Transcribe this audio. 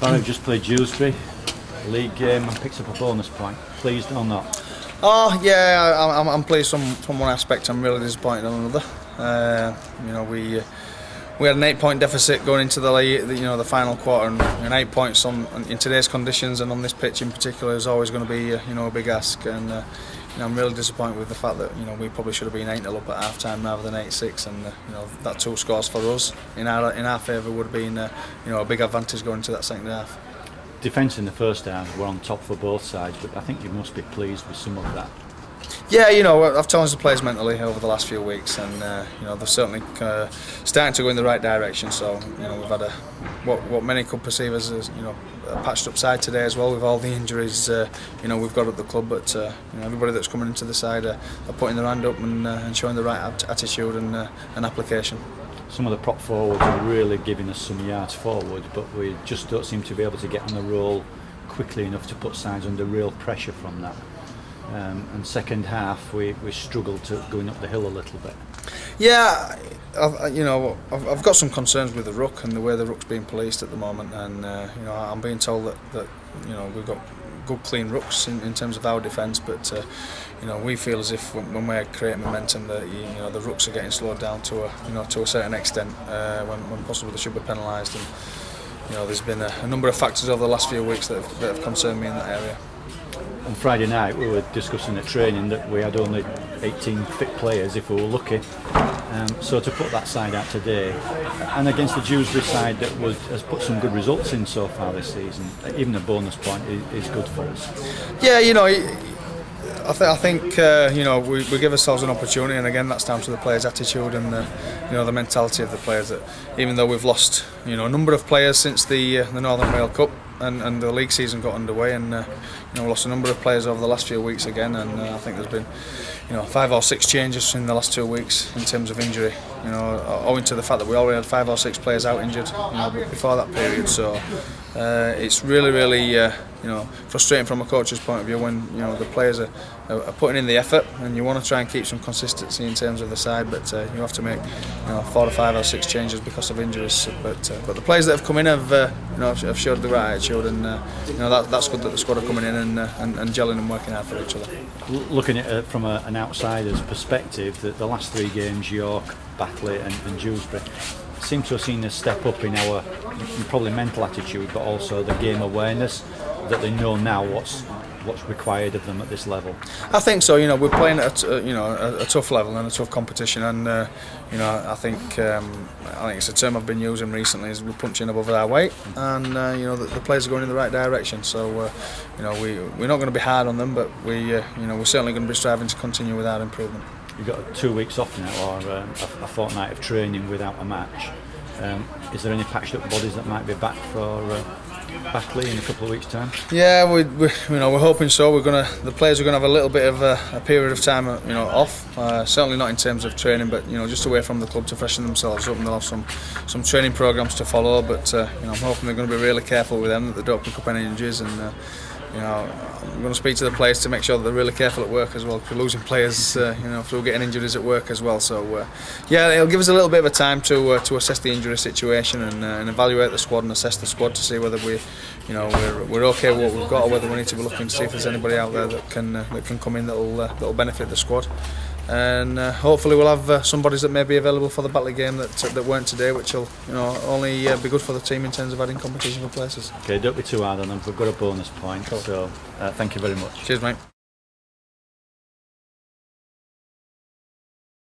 Barry just played Dewsbury, league game, and picks up a bonus point. Pleased or not? Oh yeah, I'm pleased from one aspect. I'm really disappointed on another. We had an 8-point deficit going into the final quarter, and 8 points in today's conditions and on this pitch in particular is always going to be a big ask. And I'm really disappointed with the fact that we probably should have been 8-0 up at half time rather than 8-6, and that 2 scores for us in our favour would have been a big advantage going into that second half. Defence in the first half were on top for both sides, but I think you must be pleased with some of that. Yeah, I've challenged the players mentally over the last few weeks, and they're certainly starting to go in the right direction. So we've had what many could perceive as a patched up side today as well, with all the injuries we've got at the club. But everybody that's coming into the side are putting their hand up and showing the right attitude and application. Some of the prop forwards are really giving us some yards forward, but we just don't seem to be able to get on the roll quickly enough to put sides under real pressure from that. And second half we struggled to going up the hill a little bit. Yeah, I've got some concerns with the ruck and the way the ruck's being policed at the moment, and I'm being told that we've got good clean rucks in terms of our defence, but we feel as if when we're creating momentum that the rucks are getting slowed down to a certain extent when possibly they should be penalised. And there's been a number of factors over the last few weeks that have concerned me in that area. On Friday night we were discussing at training that we had only 18 fit players if we were lucky, so to put that side out today and against the Dewsbury side that has put some good results in so far this season, even a bonus point is good for us. Yeah, I think we give ourselves an opportunity, and again that's down to the players' attitude and the mentality of the players. That even though we've lost a number of players since the Northern Wales Cup and the league season got underway, and we lost a number of players over the last few weeks again, and I think there's been 5 or 6 changes in the last 2 weeks in terms of injury, owing to the fact that we already had 5 or 6 players out injured before that period. So it's really frustrating from a coach's point of view when the players are putting in the effort, and you want to try and keep some consistency in terms of the side, but you have to make 4 or 5 or 6 changes because of injuries. But the players that have come in have showed the right attitude, and that's good that the squad are coming in and gelling and working hard for each other. Looking at it from an outsider's perspective, the last 3 games, York, Batley and Dewsbury, seem to have seen a step up in our probably mental attitude, but also the game awareness, that they know now what's required of them at this level. I think so. We're playing at a tough level and a tough competition, and I think it's a term I've been using recently, is we're punching above our weight, and the players are going in the right direction. So we're not going to be hard on them, but we're certainly going to be striving to continue with our improvement. You've got 2 weeks off now, or a fortnight of training without a match. Is there any patched up bodies that might be back for Batley in a couple of weeks' time? Yeah, we're hoping so. The players are going to have a little bit of a period of time off. Certainly not in terms of training, but just away from the club to freshen themselves up, and they'll have some training programs to follow. But I'm hoping they're going to be really careful with them, that they don't pick up any injuries, and I'm going to speak to the players to make sure that they're really careful at work as well. We're losing players, through getting injuries at work as well. So yeah, it'll give us a little bit of a time to assess the injury situation and evaluate the squad and assess the squad to see whether we're okay with what we've got, or whether we need to be looking to see if there's anybody out there that can come in that'll benefit the squad. And hopefully we'll have some bodies that may be available for the Batley game that weren't today, which will only be good for the team in terms of adding competition for places. Okay, don't be too hard on them. We've got a bonus point, cool. So thank you very much. Cheers, mate.